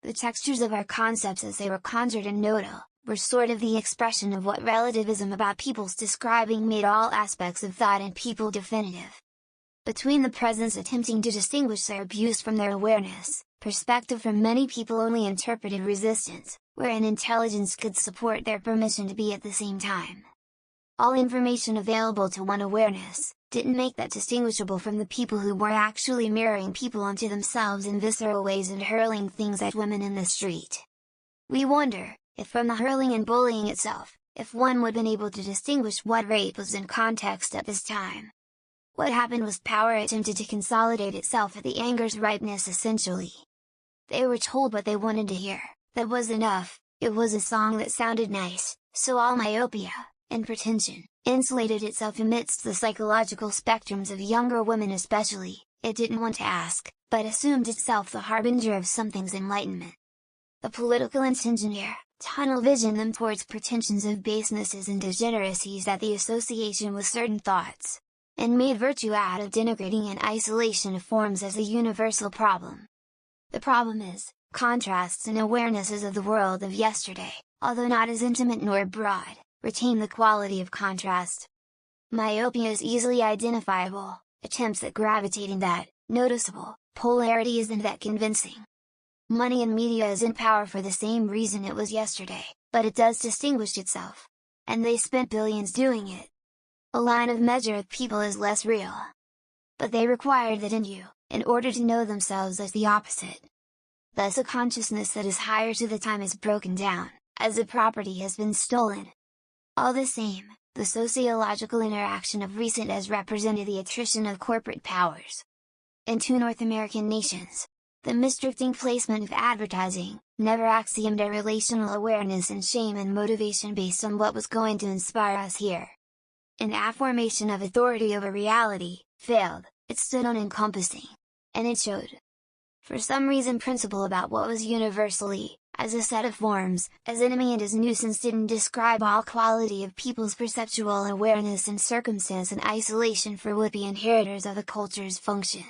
The textures of our concepts as they were conjured in Noto, were sort of the expression of what relativism about people's describing made all aspects of thought and people definitive. Between the presence attempting to distinguish their abuse from their awareness, perspective from many people only interpreted resistance, wherein intelligence could support their permission to be at the same time. All information available to one awareness, didn't make that distinguishable from the people who were actually mirroring people onto themselves in visceral ways and hurling things at women in the street. We wonder, if from the hurling and bullying itself, if one would been able to distinguish what rape was in context at this time. What happened was power attempted to consolidate itself at the anger's ripeness essentially. They were told what they wanted to hear, that was enough, it was a song that sounded nice, so all myopia, and pretension, insulated itself amidst the psychological spectrums of younger women especially. It didn't want to ask, but assumed itself the harbinger of something's enlightenment. The political intention here, tunnel vision them towards pretensions of basenesses and degeneracies at the association with certain thoughts, and made virtue out of denigrating and isolation of forms as a universal problem. The problem is, contrasts and awarenesses of the world of yesterday, although not as intimate nor broad, retain the quality of contrast. Myopia is easily identifiable, attempts at gravitating that, noticeable, polarity isn't that convincing. Money and media is in power for the same reason it was yesterday, but it does distinguish itself. And they spent billions doing it. A line of measure of people is less real. But they require that in you, in order to know themselves as the opposite. Thus a consciousness that is higher to the time is broken down, as the property has been stolen. All the same, the sociological interaction of recent has represented the attrition of corporate powers. In 2 North American nations, the misdirecting placement of advertising, never axiomed a relational awareness and shame and motivation based on what was going to inspire us here. An affirmation of authority over reality, failed, it stood on encompassing. And it showed. For some reason principle about what was universally, as a set of forms, as enemy and as nuisance didn't describe all quality of people's perceptual awareness and circumstance and isolation for would-be inheritors of a culture's function.